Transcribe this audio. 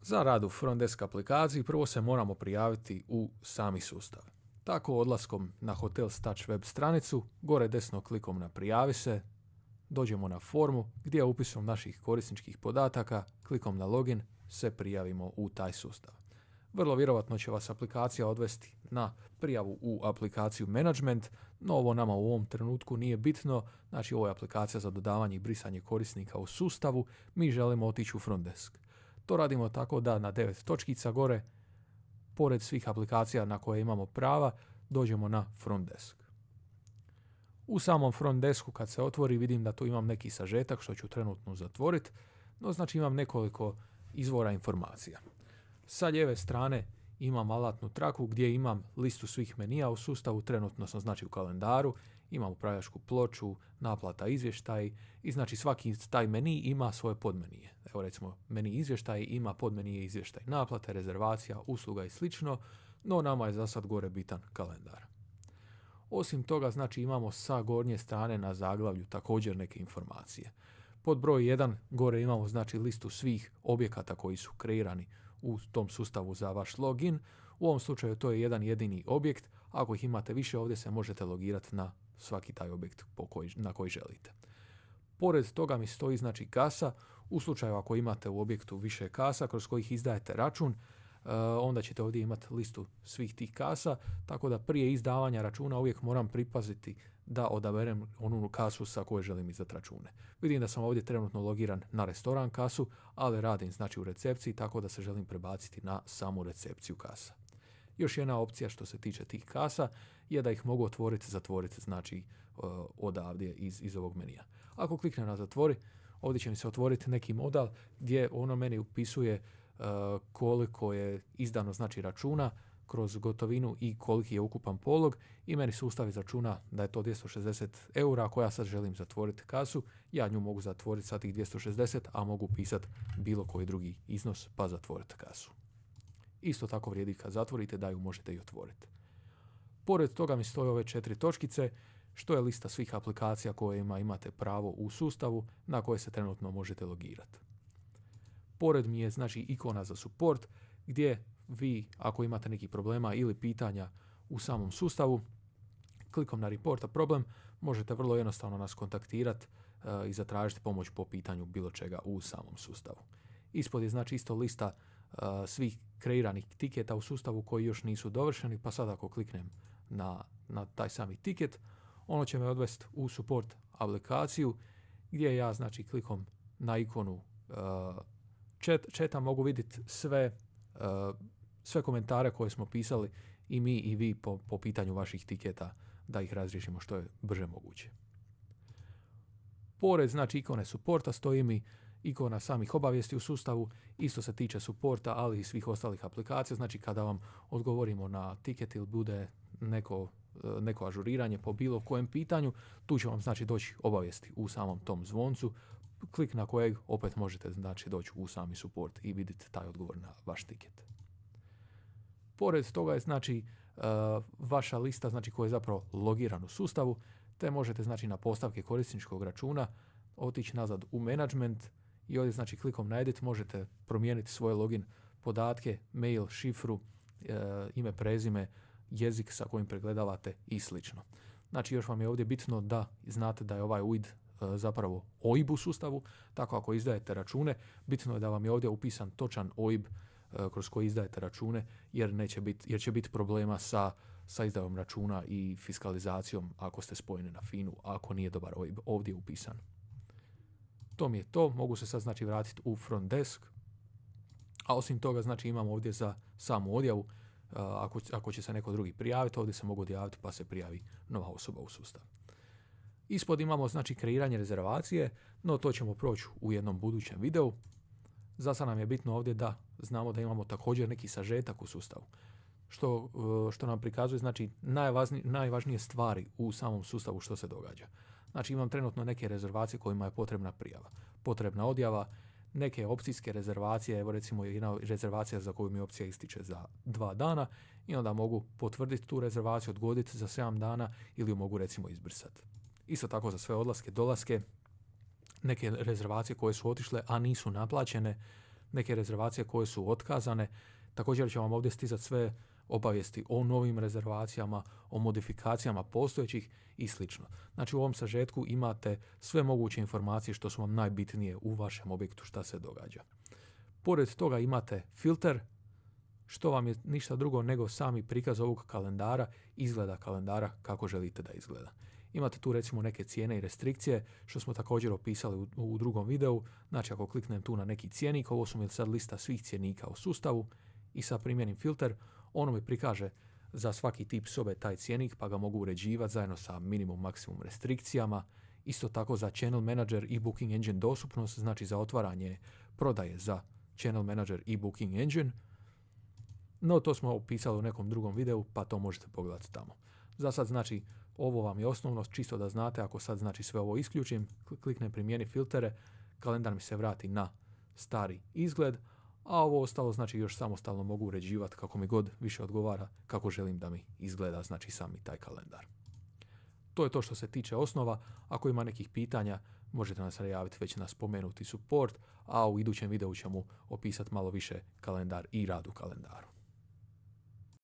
Za rad u front desk aplikaciji prvo se moramo prijaviti u sami sustav. Tako odlaskom na Hotels Touch web stranicu, gore desno klikom na prijavi se, dođemo na formu gdje upisom naših korisničkih podataka, klikom na login, se prijavimo u taj sustav. Vrlo vjerovatno će vas aplikacija odvesti na prijavu u aplikaciju Management, no ovo nama u ovom trenutku nije bitno, znači ovo je aplikacija za dodavanje i brisanje korisnika u sustavu, mi želimo otići u front desk. To radimo tako da na 9 točkica gore, pored svih aplikacija na koje imamo prava, dođemo na front desk. U samom front desku kad se otvori vidim da tu imam neki sažetak što ću trenutno zatvoriti, no znači imam nekoliko izvora informacija. Sa lijeve strane imam alatnu traku gdje imam listu svih menija u sustavu, trenutno sam znači u kalendaru, imam upravljačku ploču, naplata, izvještaj i znači svaki taj meni ima svoje podmenije. Evo recimo meni izvještaj ima podmenije izvještaj naplate, rezervacija, usluga i slično, no nama je za sad gore bitan kalendar. Osim toga znači imamo sa gornje strane na zaglavlju također neke informacije. Pod broj 1 gore imamo znači listu svih objekata koji su kreirani u tom sustavu za vaš login. U ovom slučaju to je jedan jedini objekt. Ako ih imate više ovdje se možete logirati na svaki taj objekt na koji želite. Pored toga mi stoji znači kasa. U slučaju ako imate u objektu više kasa kroz kojih izdajete račun, onda ćete ovdje imati listu svih tih kasa, tako da prije izdavanja računa uvijek moram pripaziti da odaberem onu kasu sa koje želim izdati račune. Vidim da sam ovdje trenutno logiran na restoran kasu, ali radim znači u recepciji, tako da se želim prebaciti na samu recepciju kasa. Još jedna opcija što se tiče tih kasa je da ih mogu otvoriti, zatvoriti znači odavdje iz ovog menija. Ako kliknem na zatvori, ovdje će mi se otvoriti neki modal gdje ono meni upisuje koliko je izdano znači računa kroz gotovinu i koliki je ukupan polog i meni sustav izračuna da je to 260 eura. Ako ja sad želim zatvoriti kasu, ja nju mogu zatvoriti sa tih 260, a mogu pisati bilo koji drugi iznos pa zatvoriti kasu. Isto tako vrijedi kad zatvorite da ju možete i otvoriti. Pored toga mi stoje ove 4 točkice što je lista svih aplikacija kojima imate pravo u sustavu na koje se trenutno možete logirati. Pored mi je znači ikona za support gdje vi ako imate neki problema ili pitanja u samom sustavu, klikom na report a problem možete vrlo jednostavno nas kontaktirati i zatražiti pomoć po pitanju bilo čega u samom sustavu. Ispod je znači isto lista svih kreiranih tiketa u sustavu koji još nisu dovršeni, pa sad ako kliknem na taj sami tiket, ono će me odvesti u support aplikaciju gdje ja znači klikom na ikonu chata mogu vidjeti sve komentare koje smo pisali i mi i vi po pitanju vaših tiketa da ih razriješimo što je brže moguće. Pored znači ikone supporta stoji mi ikona samih obavijesti u sustavu, isto se tiče supporta, ali i svih ostalih aplikacija, znači kada vam odgovorimo na tiket ili bude neko ažuriranje po bilo kojem pitanju, tu će vam znači doći obavijesti u samom tom zvoncu, klik na kojeg opet možete znači doći u sami support i vidjeti taj odgovor na vaš tiket. Pored toga je znači vaša lista znači koja je zapravo logiran u sustavu, te možete znači na postavke korisničkog računa otići nazad u management i ovdje znači klikom na edit možete promijeniti svoje login podatke, mail, šifru, ime, prezime, jezik sa kojim pregledavate i slično. Znači još vam je ovdje bitno da znate da je ovaj UID zapravo OIB u sustavu, tako ako izdajete račune, bitno je da vam je ovdje upisan točan OIB kroz koji izdajete račune, jer će biti problema sa izdajom računa i fiskalizacijom ako ste spojeni na FINU, ako nije dobar OIB ovdje upisan. To mi je to, mogu se sad znači vratiti u front desk, a osim toga znači imam ovdje za samu odjavu, ako će se neko drugi prijaviti, ovdje se mogu odjaviti pa se prijavi nova osoba u sustav. Ispod imamo znači kreiranje rezervacije, no to ćemo proći u jednom budućem videu. Za sad nam je bitno ovdje da znamo da imamo također neki sažetak u sustavu, što nam prikazuje znači najvažnije stvari u samom sustavu što se događa. Znači imam trenutno neke rezervacije kojima je potrebna prijava, potrebna odjava, neke opcijske rezervacije, evo recimo jedna rezervacija za koju mi opcija ističe za 2 dana i onda mogu potvrditi tu rezervaciju, odgoditi za 7 dana ili ju mogu recimo izbrisati. Isto tako za sve odlaske, dolaske, neke rezervacije koje su otišle, a nisu naplaćene, neke rezervacije koje su otkazane. Također će vam ovdje stizati sve obavijesti o novim rezervacijama, o modifikacijama postojećih i sl. Znači u ovom sažetku imate sve moguće informacije što su vam najbitnije u vašem objektu šta se događa. Pored toga imate filter, što vam je ništa drugo nego sami prikaz ovog kalendara, izgleda kalendara kako želite da izgleda. Imate tu recimo neke cijene i restrikcije, što smo također opisali u drugom videu. Znači ako kliknem tu na neki cjenik, ovo su mi sad lista svih cjenika u sustavu i sad primjenim filter, ono mi prikaže za svaki tip sobe taj cjenik pa ga mogu uređivati zajedno sa minimum maksimum restrikcijama. Isto tako za Channel Manager i Booking Engine dostupnost, znači za otvaranje prodaje za Channel Manager i Booking Engine. No to smo opisali u nekom drugom videu pa to možete pogledati tamo. Za sad znači ovo vam je osnovno, čisto da znate, ako sad znači sve ovo isključim, kliknem primjeni filtere, kalendar mi se vrati na stari izgled, a ovo ostalo znači još samostalno mogu uređivati kako mi god više odgovara, kako želim da mi izgleda znači sami taj kalendar. To je to što se tiče osnova. Ako ima nekih pitanja, možete nas javiti već na spomenuti support, a u idućem videu ćemo opisati malo više kalendar i rad u kalendaru.